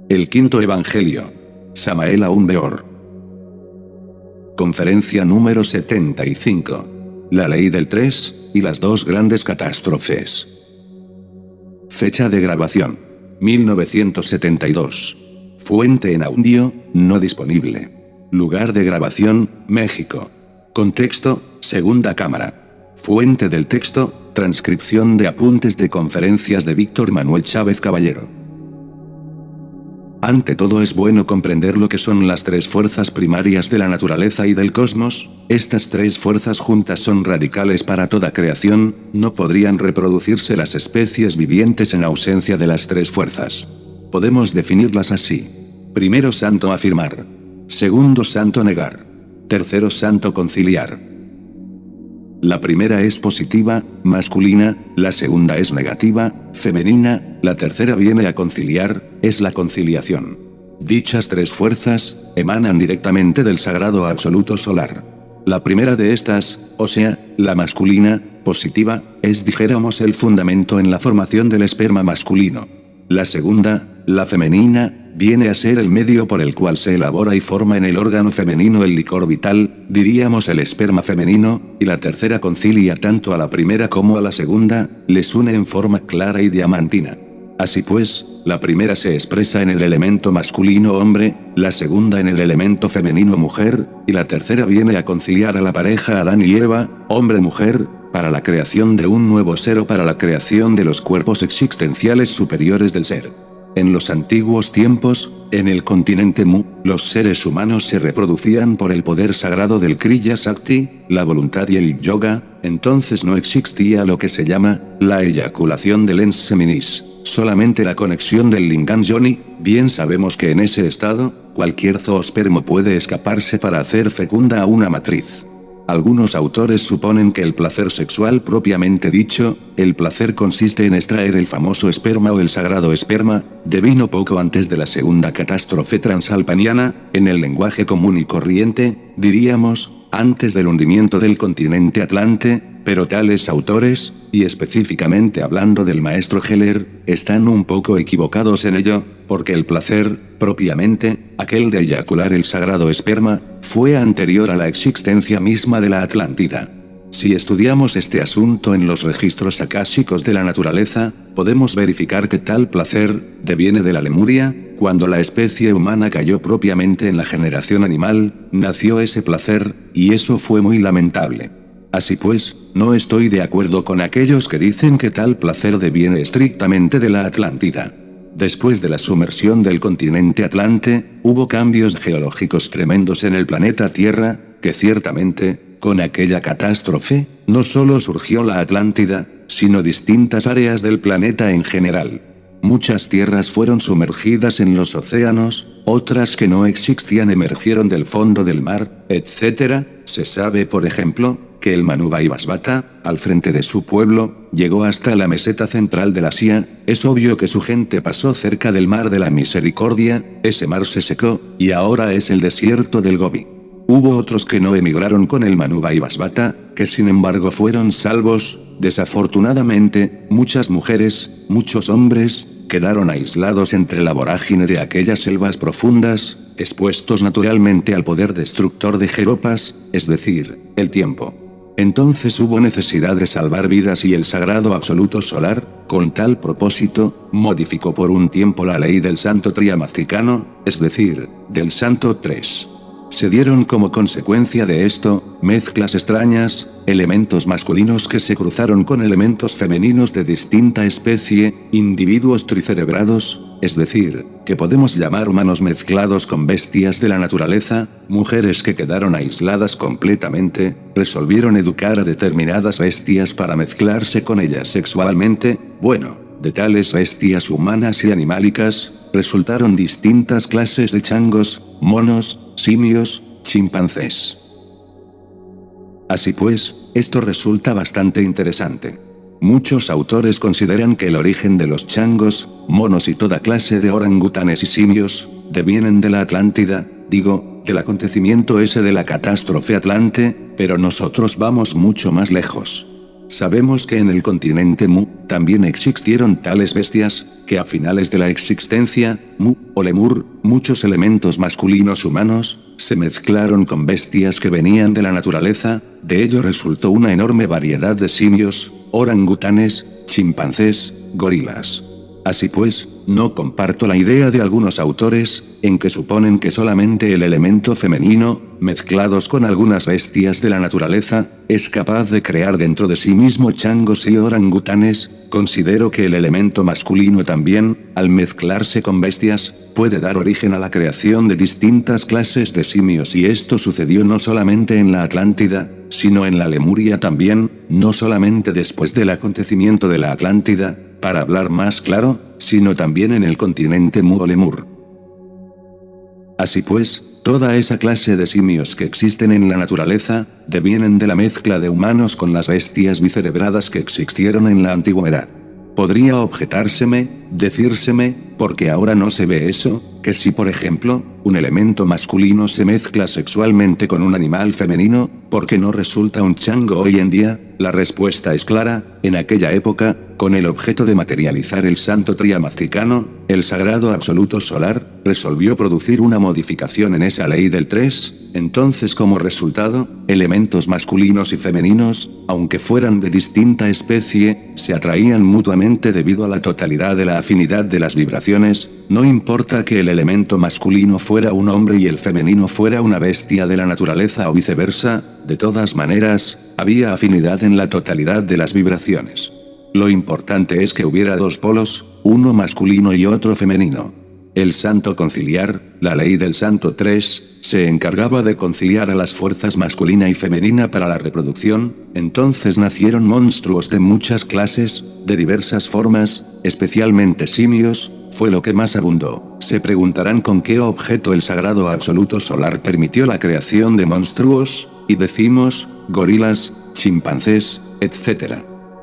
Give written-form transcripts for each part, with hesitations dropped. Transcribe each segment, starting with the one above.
El quinto evangelio. Samael Aun Beor. Conferencia número 75. La ley del 3, y las dos grandes catástrofes. Fecha de grabación. 1972. Fuente en audio, no disponible. Lugar de grabación, México. Contexto, segunda cámara. Fuente del texto, transcripción de apuntes de conferencias de Víctor Manuel Chávez Caballero. Ante todo es bueno comprender lo que son las tres fuerzas primarias de la naturaleza y del cosmos. Estas tres fuerzas juntas son radicales para toda creación, no podrían reproducirse las especies vivientes en ausencia de las tres fuerzas. Podemos definirlas así. Primero santo afirmar. Segundo santo negar. Tercero santo conciliar. La primera es positiva, masculina, la segunda es negativa, femenina, la tercera viene a conciliar, es la conciliación. Dichas tres fuerzas, emanan directamente del sagrado absoluto solar. La primera de estas, o sea, la masculina, positiva, es dijéramos el fundamento en la formación del esperma masculino. La segunda, la femenina, viene a ser el medio por el cual se elabora y forma en el órgano femenino el licor vital, diríamos el esperma femenino, y la tercera concilia tanto a la primera como a la segunda, les une en forma clara y diamantina. Así pues, la primera se expresa en el elemento masculino hombre, la segunda en el elemento femenino mujer, y la tercera viene a conciliar a la pareja Adán y Eva, hombre-mujer, para la creación de un nuevo ser o para la creación de los cuerpos existenciales superiores del ser. En los antiguos tiempos, en el continente Mu, los seres humanos se reproducían por el poder sagrado del Kriya Shakti, la voluntad y el yoga, entonces no existía lo que se llama la eyaculación del ens seminis, solamente la conexión del lingam yoni. Bien sabemos que en ese estado, cualquier zoospermo puede escaparse para hacer fecunda a una matriz. Algunos autores suponen que el placer sexual propiamente dicho, el placer consiste en extraer el famoso esperma o el sagrado esperma, devino poco antes de la segunda catástrofe transalpiniana, en el lenguaje común y corriente, diríamos, antes del hundimiento del continente Atlante, pero tales autores, y específicamente hablando del maestro Heller, están un poco equivocados en ello, porque el placer, propiamente, aquel de eyacular el sagrado esperma, fue anterior a la existencia misma de la Atlántida. Si estudiamos este asunto en los registros akáshicos de la naturaleza, podemos verificar que tal placer, deviene de la Lemuria, cuando la especie humana cayó propiamente en la generación animal, nació ese placer, y eso fue muy lamentable. Así pues, no estoy de acuerdo con aquellos que dicen que tal placer deviene estrictamente de la Atlántida. Después de la sumersión del continente Atlante, hubo cambios geológicos tremendos en el planeta Tierra, que ciertamente, con aquella catástrofe, no solo surgió la Atlántida, sino distintas áreas del planeta en general. Muchas tierras fueron sumergidas en los océanos, otras que no existían emergieron del fondo del mar, etc. Se sabe, por ejemplo, que el Manu Vaivasvata, al frente de su pueblo, llegó hasta la meseta central de Asia. Es obvio que su gente pasó cerca del mar de la Misericordia, ese mar se secó, y ahora es el desierto del Gobi. Hubo otros que no emigraron con el Manu Vaivasvata, que sin embargo fueron salvos. Desafortunadamente, muchas mujeres, muchos hombres, quedaron aislados entre la vorágine de aquellas selvas profundas, expuestos naturalmente al poder destructor de Jeropas, es decir, el tiempo. Entonces hubo necesidad de salvar vidas y el sagrado absoluto solar, con tal propósito, modificó por un tiempo la ley del santo triamazicano, es decir, del santo 3. Se dieron como consecuencia de esto, mezclas extrañas, elementos masculinos que se cruzaron con elementos femeninos de distinta especie, individuos tricerebrados, es decir, que podemos llamar humanos mezclados con bestias de la naturaleza, mujeres que quedaron aisladas completamente, resolvieron educar a determinadas bestias para mezclarse con ellas sexualmente. Bueno, de tales bestias humanas y animálicas, resultaron distintas clases de changos, monos, simios, chimpancés. Así pues, esto resulta bastante interesante. Muchos autores consideran que el origen de los changos, monos y toda clase de orangutanes y simios, devienen de la Atlántida, digo, del acontecimiento ese de la catástrofe Atlante, pero nosotros vamos mucho más lejos. Sabemos que en el continente Mu, también existieron tales bestias, que a finales de la existencia, Mu, o Lemur, muchos elementos masculinos humanos, se mezclaron con bestias que venían de la naturaleza, de ello resultó una enorme variedad de simios, orangutanes, chimpancés, gorilas. Así pues, no comparto la idea de algunos autores, en que suponen que solamente el elemento femenino, mezclados con algunas bestias de la naturaleza, es capaz de crear dentro de sí mismo changos y orangutanes. Considero que el elemento masculino también, al mezclarse con bestias, puede dar origen a la creación de distintas clases de simios, y esto sucedió no solamente en la Atlántida, sino en la Lemuria también, no solamente después del acontecimiento de la Atlántida, para hablar más claro, sino también en el continente Mu o Lemur. Así pues, toda esa clase de simios que existen en la naturaleza, devienen de la mezcla de humanos con las bestias bicerebradas que existieron en la antigüedad. Podría objetárseme, decírseme, porque ahora no se ve eso, que si por ejemplo, un elemento masculino se mezcla sexualmente con un animal femenino, ¿por qué no resulta un chango hoy en día? La respuesta es clara: en aquella época, con el objeto de materializar el santo triamazticano, el sagrado absoluto solar, resolvió producir una modificación en esa ley del 3, entonces como resultado, elementos masculinos y femeninos, aunque fueran de distinta especie, se atraían mutuamente debido a la totalidad de la afinidad de las vibraciones, no importa que el elemento masculino fuera un hombre y el femenino fuera una bestia de la naturaleza o viceversa, de todas maneras, había afinidad en la totalidad de las vibraciones. Lo importante es que hubiera dos polos, uno masculino y otro femenino. El santo conciliar, la ley del santo 3, se encargaba de conciliar a las fuerzas masculina y femenina para la reproducción, entonces nacieron monstruos de muchas clases, de diversas formas, especialmente simios, fue lo que más abundó. Se preguntarán con qué objeto el sagrado absoluto solar permitió la creación de monstruos, y decimos, gorilas, chimpancés, etc.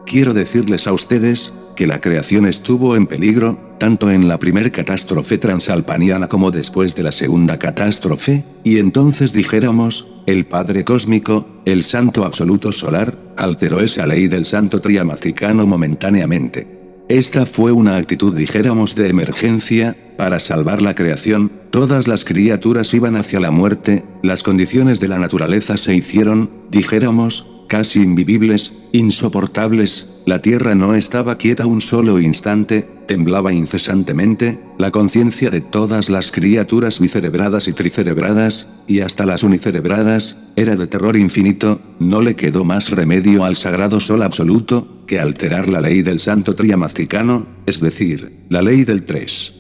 Quiero decirles a ustedes, que la creación estuvo en peligro, tanto en la primer catástrofe transalpaniana como después de la segunda catástrofe, y entonces dijéramos, el Padre Cósmico, el Santo Absoluto Solar, alteró esa ley del Santo Triamazticano momentáneamente. Esta fue una actitud, dijéramos, de emergencia, para salvar la creación, todas las criaturas iban hacia la muerte, las condiciones de la naturaleza se hicieron, dijéramos, casi invivibles, insoportables, la tierra no estaba quieta un solo instante, temblaba incesantemente, la conciencia de todas las criaturas bicerebradas y tricerebradas, y hasta las unicerebradas, era de terror infinito, no le quedó más remedio al sagrado sol absoluto, que alterar la ley del santo triamazticano, es decir, la ley del 3.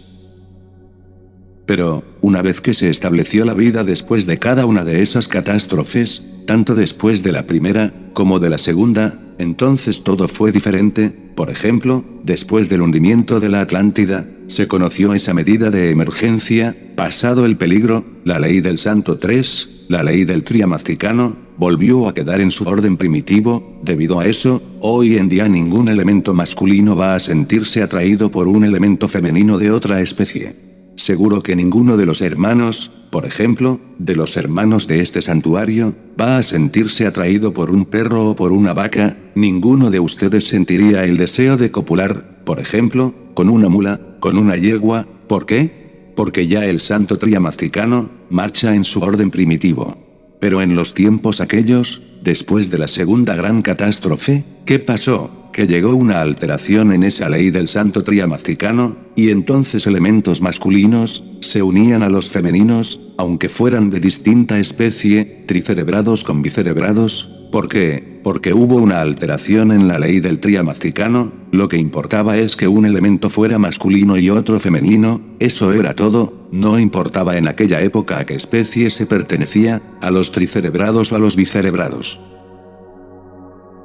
Pero, una vez que se estableció la vida después de cada una de esas catástrofes, tanto después de la primera, como de la segunda, entonces todo fue diferente. Por ejemplo, después del hundimiento de la Atlántida, se conoció esa medida de emergencia, pasado el peligro, la ley del santo 3, la ley del triamazticano, volvió a quedar en su orden primitivo. Debido a eso, hoy en día ningún elemento masculino va a sentirse atraído por un elemento femenino de otra especie. Seguro que ninguno de los hermanos, por ejemplo, de los hermanos de este santuario, va a sentirse atraído por un perro o por una vaca, ninguno de ustedes sentiría el deseo de copular, por ejemplo, con una mula, con una yegua. ¿Por qué? Porque ya el santo triamazticano marcha en su orden primitivo. Pero en los tiempos aquellos, después de la segunda gran catástrofe, ¿qué pasó? Que llegó una alteración en esa ley del santo triamazticano, y entonces elementos masculinos se unían a los femeninos, aunque fueran de distinta especie, tricerebrados con bicerebrados. ¿Por qué? Porque hubo una alteración en la ley del triamazticano, lo que importaba es que un elemento fuera masculino y otro femenino, eso era todo, no importaba en aquella época a qué especie se pertenecía, a los tricerebrados o a los bicerebrados.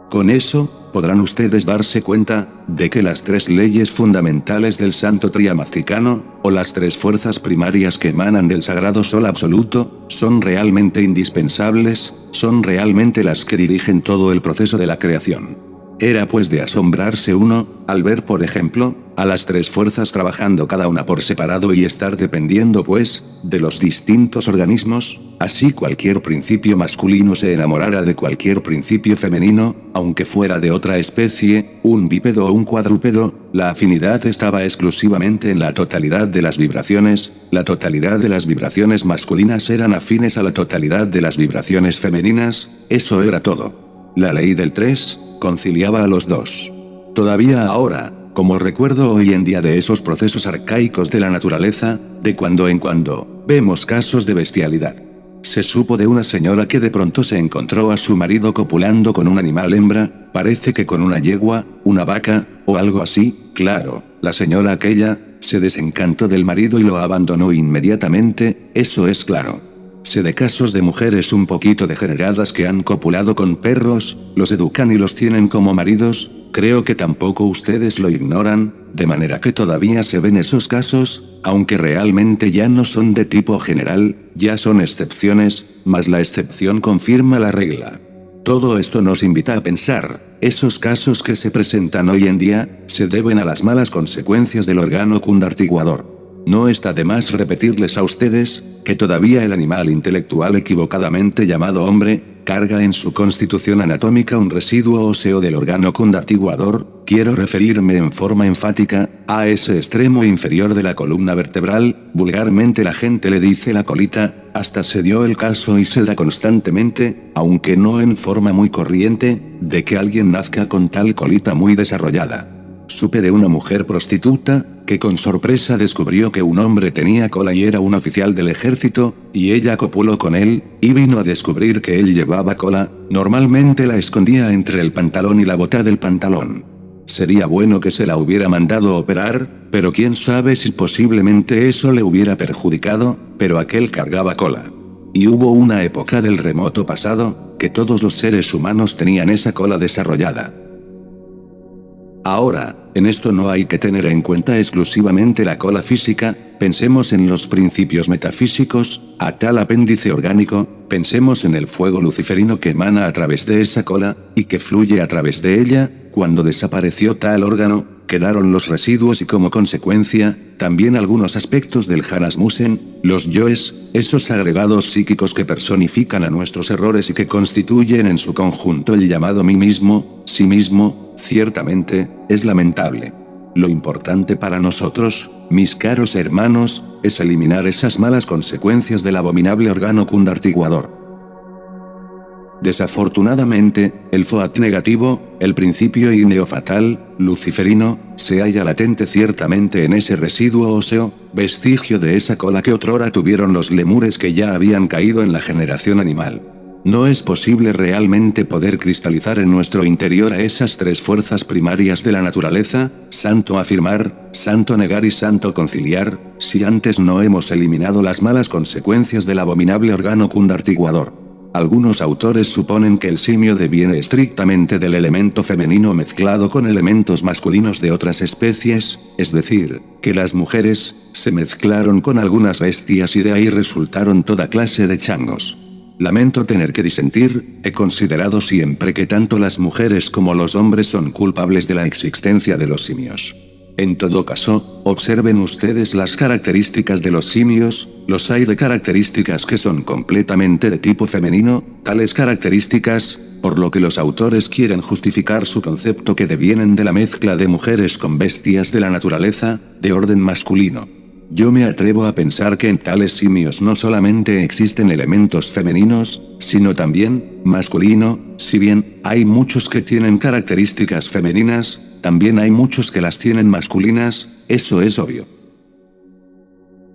Con eso, podrán ustedes darse cuenta, de que las tres leyes fundamentales del santo triamazticano, o las tres fuerzas primarias que emanan del sagrado sol absoluto, son realmente indispensables, son realmente las que dirigen todo el proceso de la creación. Era pues de asombrarse uno, al ver por ejemplo, a las tres fuerzas trabajando cada una por separado y estar dependiendo pues, de los distintos organismos, así cualquier principio masculino se enamorara de cualquier principio femenino, aunque fuera de otra especie, un bípedo o un cuadrúpedo, la afinidad estaba exclusivamente en la totalidad de las vibraciones, la totalidad de las vibraciones masculinas eran afines a la totalidad de las vibraciones femeninas, eso era todo. La ley del 3, conciliaba a los dos. Todavía ahora, como recuerdo hoy en día de esos procesos arcaicos de la naturaleza, de cuando en cuando, vemos casos de bestialidad. Se supo de una señora que de pronto se encontró a su marido copulando con un animal hembra, parece que con una yegua, una vaca, o algo así, claro, la señora aquella, se desencantó del marido y lo abandonó inmediatamente, eso es claro. Sé de casos de mujeres un poquito degeneradas que han copulado con perros, los educan y los tienen como maridos, creo que tampoco ustedes lo ignoran, de manera que todavía se ven esos casos, aunque realmente ya no son de tipo general, ya son excepciones, mas la excepción confirma la regla. Todo esto nos invita a pensar, esos casos que se presentan hoy en día, se deben a las malas consecuencias del órgano cundartiguador. No está de más repetirles a ustedes, que todavía el animal intelectual equivocadamente llamado hombre, carga en su constitución anatómica un residuo óseo del órgano cundartiguador, quiero referirme en forma enfática, a ese extremo inferior de la columna vertebral, vulgarmente la gente le dice la colita, hasta se dio el caso y se da constantemente, aunque no en forma muy corriente, de que alguien nazca con tal colita muy desarrollada. Supe de una mujer prostituta, que con sorpresa descubrió que un hombre tenía cola y era un oficial del ejército, y ella copuló con él, y vino a descubrir que él llevaba cola, normalmente la escondía entre el pantalón y la bota del pantalón. Sería bueno que se la hubiera mandado operar, pero quién sabe si posiblemente eso le hubiera perjudicado, pero aquel cargaba cola. Y hubo una época del remoto pasado, que todos los seres humanos tenían esa cola desarrollada. Ahora, en esto no hay que tener en cuenta exclusivamente la cola física, pensemos en los principios metafísicos, a tal apéndice orgánico, pensemos en el fuego luciferino que emana a través de esa cola, y que fluye a través de ella, cuando desapareció tal órgano, quedaron los residuos y como consecuencia, también algunos aspectos del Hanasmusen, los yoes, esos agregados psíquicos que personifican a nuestros errores y que constituyen en su conjunto el llamado mí mismo, sí mismo, ciertamente, es lamentable. Lo importante para nosotros, mis caros hermanos, es eliminar esas malas consecuencias del abominable órgano cundartiguador. Desafortunadamente, el FOAT negativo, el principio ígneo fatal, luciferino, se halla latente ciertamente en ese residuo óseo, vestigio de esa cola que otrora tuvieron los lemures que ya habían caído en la generación animal. No es posible realmente poder cristalizar en nuestro interior a esas tres fuerzas primarias de la naturaleza, santo afirmar, santo negar y santo conciliar, si antes no hemos eliminado las malas consecuencias del abominable órgano cundartiguador. Algunos autores suponen que el simio deviene estrictamente del elemento femenino mezclado con elementos masculinos de otras especies, es decir, que las mujeres se mezclaron con algunas bestias y de ahí resultaron toda clase de changos. Lamento tener que disentir, he considerado siempre que tanto las mujeres como los hombres son culpables de la existencia de los simios. En todo caso, observen ustedes las características de los simios, los hay de características que son completamente de tipo femenino, tales características, por lo que los autores quieren justificar su concepto que devienen de la mezcla de mujeres con bestias de la naturaleza, de orden masculino. Yo me atrevo a pensar que en tales simios no solamente existen elementos femeninos, sino también, masculino, si bien, hay muchos que tienen características femeninas, también hay muchos que las tienen masculinas, eso es obvio.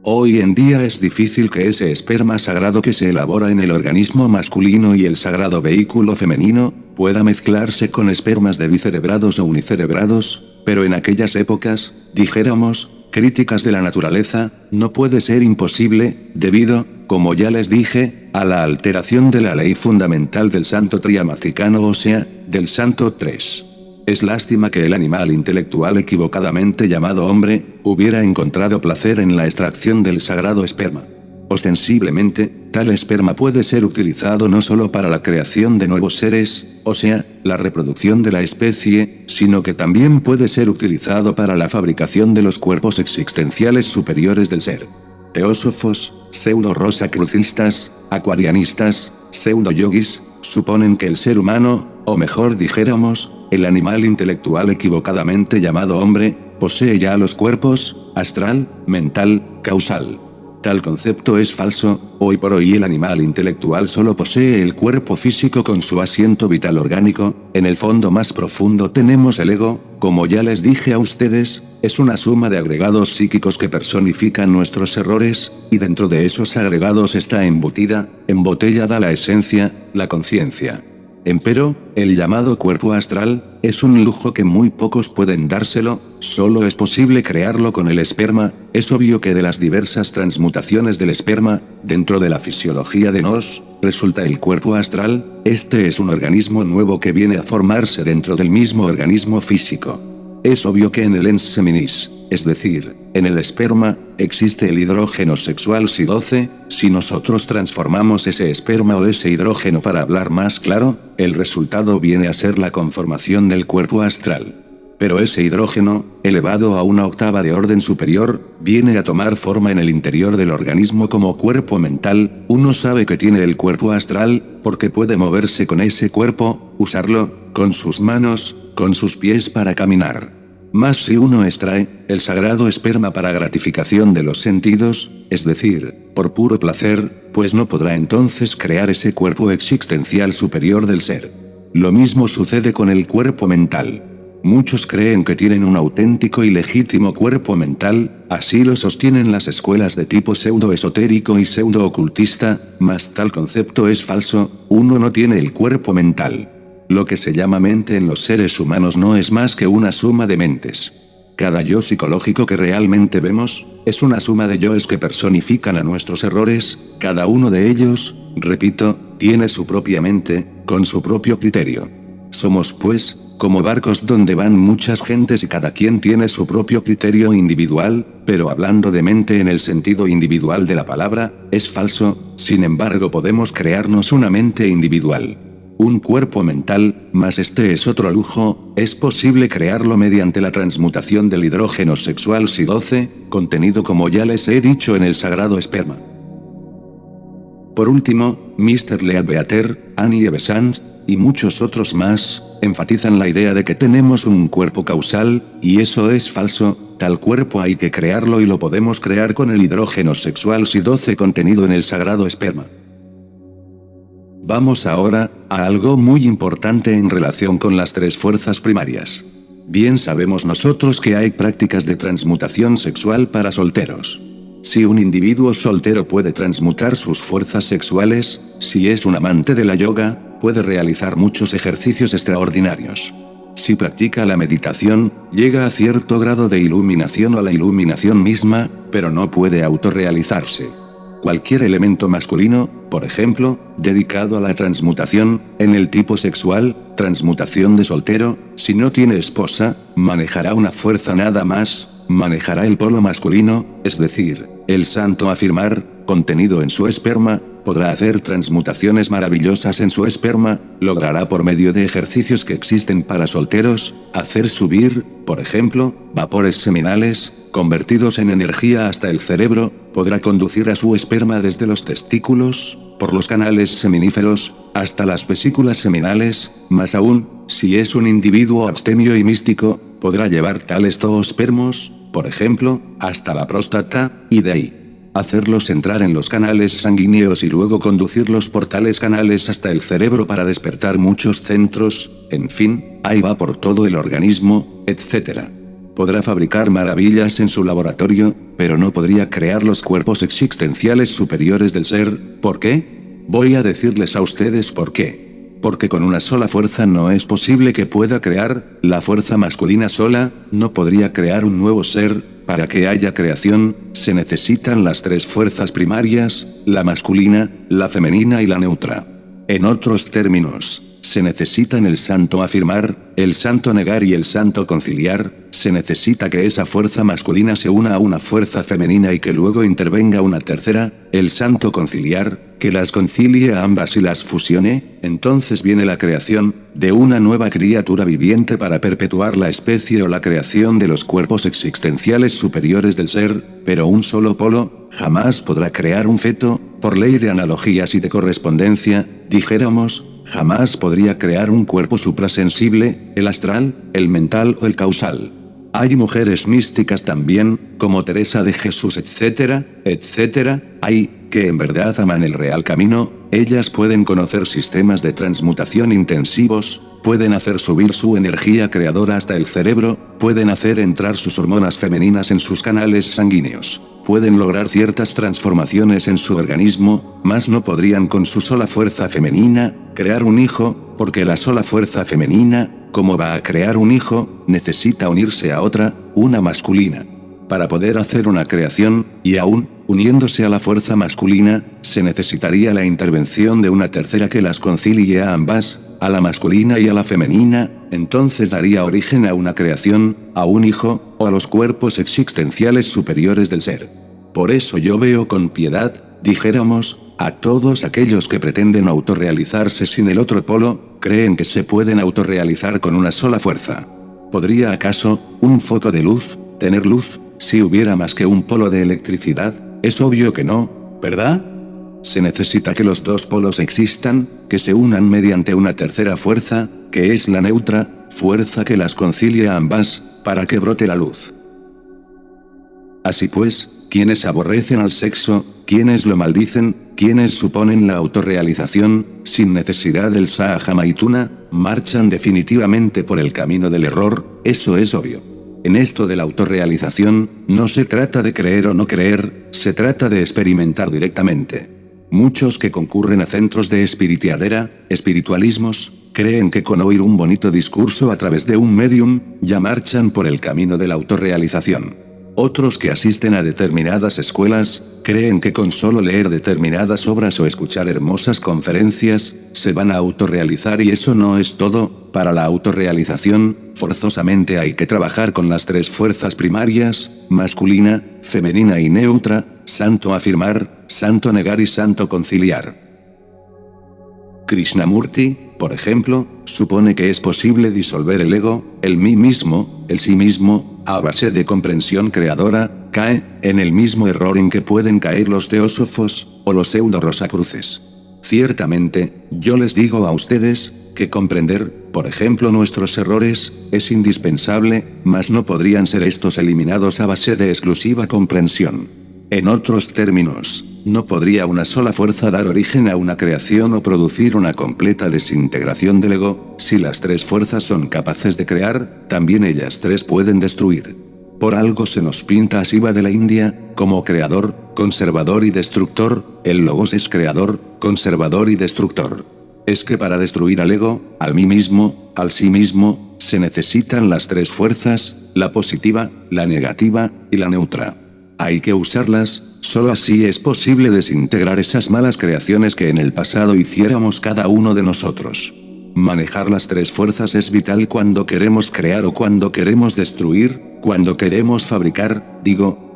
Hoy en día es difícil que ese esperma sagrado que se elabora en el organismo masculino y el sagrado vehículo femenino, pueda mezclarse con espermas de bicerebrados o unicerebrados, pero en aquellas épocas, dijéramos, críticas de la naturaleza, no puede ser imposible, debido, como ya les dije, a la alteración de la ley fundamental del santo triamacicano, o sea, del santo 3. Es lástima que el animal intelectual equivocadamente llamado hombre, hubiera encontrado placer en la extracción del sagrado esperma. Ostensiblemente, tal esperma puede ser utilizado no solo para la creación de nuevos seres, o sea, la reproducción de la especie, sino que también puede ser utilizado para la fabricación de los cuerpos existenciales superiores del ser. Teósofos, pseudo-rosacrucistas, aquarianistas, pseudo-yogis, suponen que el ser humano, o mejor dijéramos, el animal intelectual equivocadamente llamado hombre, posee ya los cuerpos, astral, mental, causal. Tal concepto es falso. Hoy por hoy el animal intelectual solo posee el cuerpo físico con su asiento vital orgánico. En el fondo más profundo tenemos el ego, como ya les dije a ustedes, es una suma de agregados psíquicos que personifican nuestros errores, y dentro de esos agregados está embotellada la esencia, la conciencia. Empero, el llamado cuerpo astral, es un lujo que muy pocos pueden dárselo, solo es posible crearlo con el esperma. Es obvio que de las diversas transmutaciones del esperma, dentro de la fisiología de Nos, resulta el cuerpo astral. Este es un organismo nuevo que viene a formarse dentro del mismo organismo físico. Es obvio que en el ens seminis, es decir, en el esperma, existe el hidrógeno sexual Si12, si nosotros transformamos ese esperma o ese hidrógeno para hablar más claro, el resultado viene a ser la conformación del cuerpo astral. Pero ese hidrógeno, elevado a una octava de orden superior, viene a tomar forma en el interior del organismo como cuerpo mental. Uno sabe que tiene el cuerpo astral, porque puede moverse con ese cuerpo, usarlo, con sus manos, con sus pies para caminar. Mas si uno extrae el sagrado esperma para gratificación de los sentidos, es decir, por puro placer, pues no podrá entonces crear ese cuerpo existencial superior del ser. Lo mismo sucede con el cuerpo mental. Muchos creen que tienen un auténtico y legítimo cuerpo mental, así lo sostienen las escuelas de tipo pseudo-esotérico y pseudo-ocultista, mas tal concepto es falso. Uno no tiene el cuerpo mental. Lo que se llama mente en los seres humanos no es más que una suma de mentes. Cada yo psicológico que realmente vemos, es una suma de yoes que personifican a nuestros errores. Cada uno de ellos, repito, tiene su propia mente, con su propio criterio. Somos pues, como barcos donde van muchas gentes y cada quien tiene su propio criterio individual, pero hablando de mente en el sentido individual de la palabra, es falso. Sin embargo podemos crearnos una mente individual. Un cuerpo mental, mas este es otro lujo, es posible crearlo mediante la transmutación del hidrógeno sexual Si12, contenido como ya les he dicho en el sagrado esperma. Por último, Mr. Leadbeater, Annie Besant, y muchos otros más, enfatizan la idea de que tenemos un cuerpo causal, y eso es falso. Tal cuerpo hay que crearlo y lo podemos crear con el hidrógeno sexual Si12 contenido en el sagrado esperma. Vamos ahora, a algo muy importante en relación con las tres fuerzas primarias. Bien sabemos nosotros que hay prácticas de transmutación sexual para solteros. Si un individuo soltero puede transmutar sus fuerzas sexuales, si es un amante de la yoga, puede realizar muchos ejercicios extraordinarios. Si practica la meditación, llega a cierto grado de iluminación o a la iluminación misma, pero no puede autorrealizarse. Cualquier elemento masculino, por ejemplo, dedicado a la transmutación, en el tipo sexual, transmutación de soltero, si no tiene esposa, manejará una fuerza nada más, manejará el polo masculino, es decir, el santo afirmar, contenido en su esperma, podrá hacer transmutaciones maravillosas en su esperma, logrará por medio de ejercicios que existen para solteros, hacer subir, por ejemplo, vapores seminales, convertidos en energía hasta el cerebro, podrá conducir a su esperma desde los testículos, por los canales seminíferos, hasta las vesículas seminales. Más aún, si es un individuo abstemio y místico, podrá llevar tales zoospermos, por ejemplo, hasta la próstata, y de ahí hacerlos entrar en los canales sanguíneos y luego conducirlos por tales canales hasta el cerebro para despertar muchos centros, en fin, ahí va por todo el organismo, etc. Podrá fabricar maravillas en su laboratorio, pero no podría crear los cuerpos existenciales superiores del ser. ¿Por qué? Voy a decirles a ustedes por qué. Porque con una sola fuerza no es posible que pueda crear. La fuerza masculina sola no podría crear un nuevo ser. Para que haya creación, se necesitan las tres fuerzas primarias, la masculina, la femenina y la neutra. En otros términos, se necesitan el santo afirmar, el santo negar y el santo conciliar. Se necesita que esa fuerza masculina se una a una fuerza femenina y que luego intervenga una tercera, el santo conciliar, que las concilie a ambas y las fusione. Entonces viene la creación de una nueva criatura viviente para perpetuar la especie o la creación de los cuerpos existenciales superiores del ser, pero un solo polo jamás podrá crear un feto, por ley de analogías y de correspondencia, dijéramos, jamás podría crear un cuerpo suprasensible, el astral, el mental o el causal. Hay mujeres místicas también, como Teresa de Jesús, etcétera, etcétera, hay, que en verdad aman el real camino, ellas pueden conocer sistemas de transmutación intensivos, pueden hacer subir su energía creadora hasta el cerebro, pueden hacer entrar sus hormonas femeninas en sus canales sanguíneos, pueden lograr ciertas transformaciones en su organismo, mas no podrían con su sola fuerza femenina, crear un hijo, porque la sola fuerza femenina, ¿cómo va a crear un hijo? Necesita unirse a otra, una masculina. Para poder hacer una creación, y aún, uniéndose a la fuerza masculina, se necesitaría la intervención de una tercera que las concilie a ambas, a la masculina y a la femenina, entonces daría origen a una creación, a un hijo, o a los cuerpos existenciales superiores del ser. Por eso yo veo con piedad, dijéramos, a todos aquellos que pretenden autorrealizarse sin el otro polo, creen que se pueden autorrealizar con una sola fuerza. ¿Podría acaso, un foco de luz, tener luz, si hubiera más que un polo de electricidad? Es obvio que no, ¿verdad? Se necesita que los dos polos existan, que se unan mediante una tercera fuerza, que es la neutra, fuerza que las concilia a ambas, para que brote la luz. Así pues, quienes aborrecen al sexo, quienes lo maldicen, quienes suponen la autorrealización, sin necesidad del Sahaja Maituna, marchan definitivamente por el camino del error, eso es obvio. En esto de la autorrealización, no se trata de creer o no creer, se trata de experimentar directamente. Muchos que concurren a centros de espiritiadera, espiritualismos, creen que con oír un bonito discurso a través de un medium, ya marchan por el camino de la autorrealización. Otros que asisten a determinadas escuelas, creen que con solo leer determinadas obras o escuchar hermosas conferencias, se van a autorrealizar y eso no es todo. Para la autorrealización, forzosamente hay que trabajar con las tres fuerzas primarias, masculina, femenina y neutra, santo afirmar, santo negar y santo conciliar. Krishnamurti, por ejemplo, supone que es posible disolver el ego, el mí mismo, el sí mismo, a base de comprensión creadora, cae en el mismo error en que pueden caer los teósofos, o los pseudo-rosacruces. Ciertamente, yo les digo a ustedes, que comprender, por ejemplo nuestros errores, es indispensable, mas no podrían ser estos eliminados a base de exclusiva comprensión. En otros términos, no podría una sola fuerza dar origen a una creación o producir una completa desintegración del ego, si las tres fuerzas son capaces de crear, también ellas tres pueden destruir. Por algo se nos pinta a Shiva de la India, como creador, conservador y destructor, el Logos es creador, conservador y destructor. Es que para destruir al ego, al mí mismo, al sí mismo, se necesitan las tres fuerzas, la positiva, la negativa, y la neutra. Hay que usarlas, solo así es posible desintegrar esas malas creaciones que en el pasado hiciéramos cada uno de nosotros. Manejar las tres fuerzas es vital cuando queremos crear o cuando queremos destruir, cuando queremos fabricar,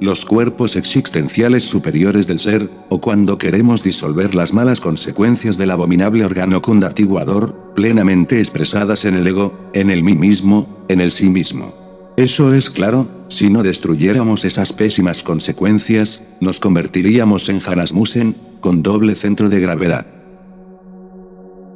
los cuerpos existenciales superiores del ser, o cuando queremos disolver las malas consecuencias del abominable órgano condartiguador, plenamente expresadas en el ego, en el mí mismo, en el sí mismo. Eso es claro, si no destruyéramos esas pésimas consecuencias, nos convertiríamos en Hanasmusen, con doble centro de gravedad.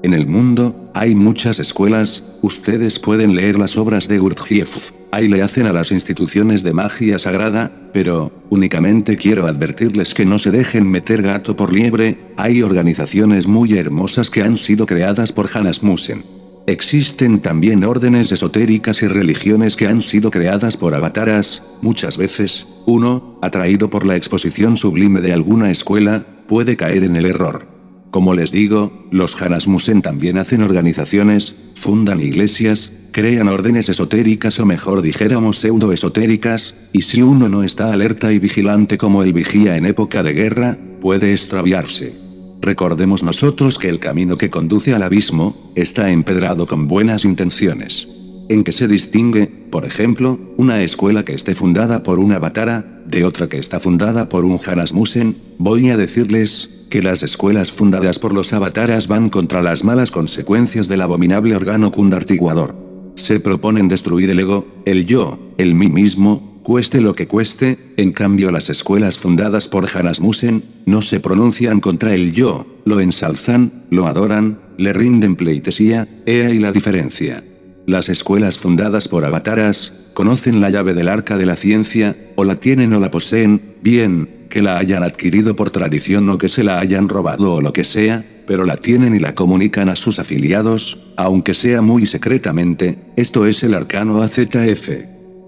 En el mundo, hay muchas escuelas, ustedes pueden leer las obras de Gurdjieff, ahí le hacen a las instituciones de magia sagrada, pero, únicamente quiero advertirles que no se dejen meter gato por liebre, hay organizaciones muy hermosas que han sido creadas por Hanasmusen. Existen también órdenes esotéricas y religiones que han sido creadas por avataras, muchas veces, uno, atraído por la exposición sublime de alguna escuela, puede caer en el error. Como les digo, los Hanasmusen también hacen organizaciones, fundan iglesias, crean órdenes esotéricas o mejor dijéramos pseudo-esotéricas, y si uno no está alerta y vigilante como el vigía en época de guerra, puede extraviarse. Recordemos nosotros que el camino que conduce al abismo, está empedrado con buenas intenciones. ¿En qué se distingue, por ejemplo, una escuela que esté fundada por un avatara, de otra que está fundada por un Hanasmusen? Voy a decirles, que las escuelas fundadas por los avataras van contra las malas consecuencias del abominable órgano kundartiguador. Se proponen destruir el ego, el yo, el mí mismo, cueste lo que cueste, en cambio las escuelas fundadas por Hanasmusen, no se pronuncian contra el yo, lo ensalzan, lo adoran, le rinden pleitesía, he ahí la diferencia. Las escuelas fundadas por avataras, conocen la llave del arca de la ciencia, o la tienen o la poseen, bien, que la hayan adquirido por tradición o que se la hayan robado o lo que sea, pero la tienen y la comunican a sus afiliados, aunque sea muy secretamente, esto es el arcano AZF.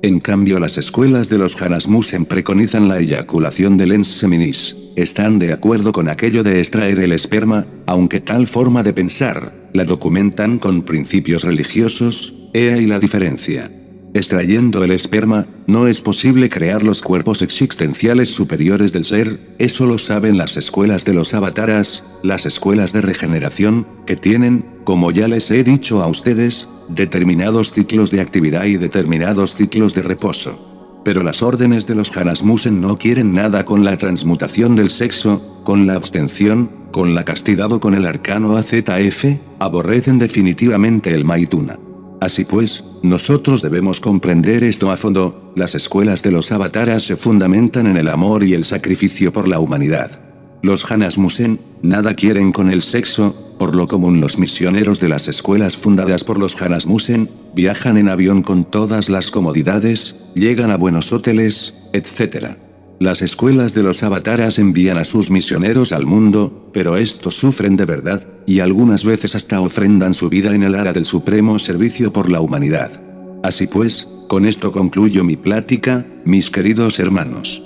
En cambio las escuelas de los Hanasmusen preconizan la eyaculación del ens seminis, están de acuerdo con aquello de extraer el esperma, aunque tal forma de pensar, la documentan con principios religiosos, he ahí la diferencia. Extrayendo el esperma, no es posible crear los cuerpos existenciales superiores del ser, eso lo saben las escuelas de los avataras, las escuelas de regeneración, que tienen, como ya les he dicho a ustedes, determinados ciclos de actividad y determinados ciclos de reposo. Pero las órdenes de los Hanasmusen no quieren nada con la transmutación del sexo, con la abstención, con la castidad o con el arcano AZF, aborrecen definitivamente el Maituna. Así pues, nosotros debemos comprender esto a fondo, las escuelas de los avataras se fundamentan en el amor y el sacrificio por la humanidad. Los Hanasmusen, nada quieren con el sexo, por lo común los misioneros de las escuelas fundadas por los Hanasmusen, viajan en avión con todas las comodidades, llegan a buenos hoteles, etc. Las escuelas de los avataras envían a sus misioneros al mundo, pero estos sufren de verdad, y algunas veces hasta ofrendan su vida en el ara del supremo servicio por la humanidad. Así pues, con esto concluyo mi plática, mis queridos hermanos.